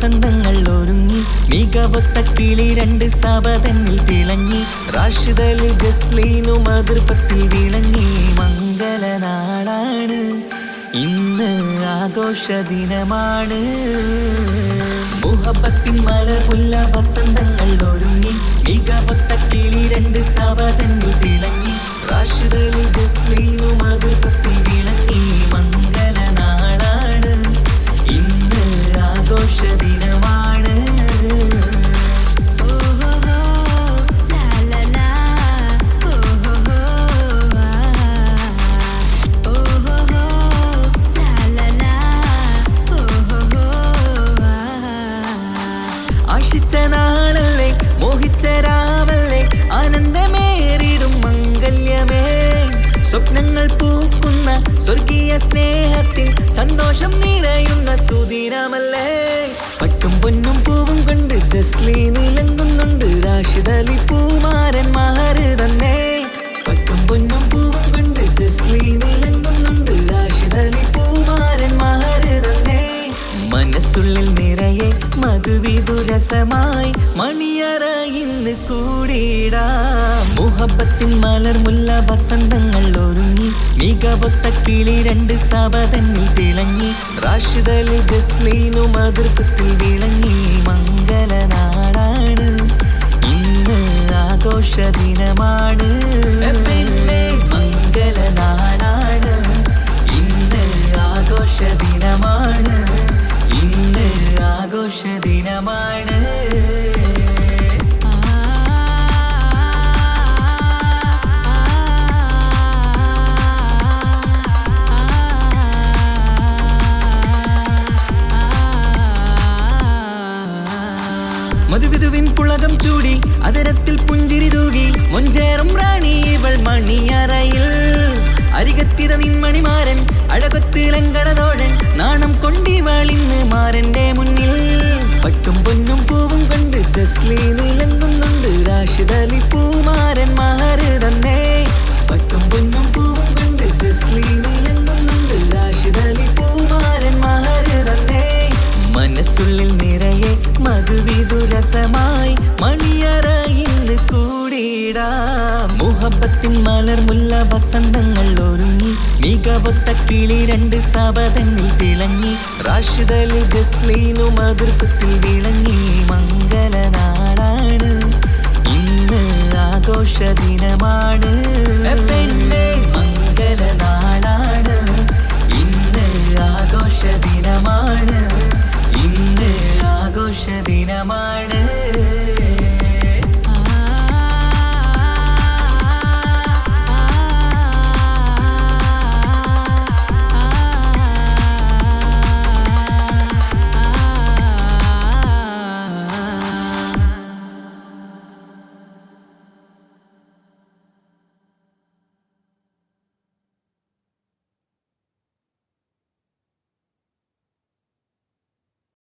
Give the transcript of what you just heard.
വസന്തങ്ങൾ ഒരുങ്ങി മികവൊത്ത കിളി രണ്ട് സബതന്നിൽ തിളങ്ങി റാഷിദലി ജസ്ലീനും അതിർപ്പത്തിൽ വിളങ്ങി മംഗളനാളാണ് ഇന്ന് ആഘോഷ ദിനമാണ് മുഹബത്തിൻ മലർമുല്ല വസന്തങ്ങൾ ഒരുങ്ങി മികവൊത്ത കിളി രണ്ട് സബതന്നിൽ തിളങ്ങി റാഷിദലി ജസ്ലീനും അതിർപ്പത്തിൽ വിളങ്ങി മംഗളനാളാണ് ഇന്ന് ആഘോഷ ദിനമാണ് ആശിച്ച നാളല്ലേ മോഹിച്ച രാവല്ലേ ആനന്ദമേറിടും മംഗല്യമേ സ്വപ്നങ്ങൾ പൂക്കുന്ന സ്വർഗീയ സ്നേഹത്തിൽ സന്തോഷം നിറയുന്ന സുദിനമല്ലേ പട്ടും പൊന്നും പൂവും കൊണ്ട് ജസ്ലീൻ ഇളങ്ങുന്നുണ്ട് റാഷിദലി പൂമാരൻ മഹർ തന്നെ പട്ടും പൊന്നും പൂവും കൊണ്ട് ജസ്ലീൻ ഇളങ്ങുന്നുണ്ട് റാഷിദലി പൂമാരൻ മഹർ തന്നെ മനസ്സുള്ളിൽ നിറയെ മധുവിധുരസമായി മണിയറ ഇന്ന് കൂടിയിടാം മുഹബത്തിൻ മലർമുല്ല വസന്തങ്ങൾ ഒരുങ്ങി മികവൊത്ത കിളി രണ്ട് സബതന്നിൽ തിളങ്ങി റാഷിദലി ജസ്ലീനും അതിർപ്പത്തിൽ വിളങ്ങി മംഗളനാളാണ് ഇന്ന് ആഘോഷ ദിനമാണ് മംഗളനാളാണ് ഇന്ന് ആഘോഷ ദിനമാണ് ഇന്ന് ആഘോഷ ദിനമാണ് മധുവിധുവിൻ പുളകം ചൂടി അതരത്തിൽ പുഞ്ചിരി തൂകി മൊഞ്ചേറും റാണി ഇവൾ മണിയറയിൽ അരികത്തിത നിൻമണിമാരൻ അഴകൊത്തിലങ്കടതോഴൻ നാണം കൊണ്ടിവളിന്ന് മാരന്റെ മുന്നിൽ പട്ടും പൊന്നും പൂവും കണ്ട് ജസ്ലീൻ ഇളങ്ങുന്നുണ്ട് റാഷിദലി പൂമാരൻ മഹർ തന്നെ പട്ടും പൊന്നും പൂവും കണ്ട് ജസ്ലീൻ ഇളങ്ങുന്നുണ്ട് റാഷിദലി പൂമാരൻ മഹർ തന്നെ മനസ്സുള്ളിൽ നിറയെ മധുവിധുരസമായി മണിയറ ഇന്ന് കൂടിയിടാം മുഹബത്തിൻ മലർമുല്ല വസന്തങ്ങൾ ഒരുങ്ങി മികവൊത്ത കിളി രണ്ട് സബതന്നിൽ തിളങ്ങി റാഷിദലി ജസ്ലീനും അതിർപ്പത്തിൽ വിളങ്ങി മംഗളനാളാണ് ഇന്ന് ആഘോഷ ദിനമാണ് മംഗളനാളാണ് ഇന്ന് ആഘോഷ ദിനമാണ് ഇന്ന് ആഘോഷ ദിനമാണ്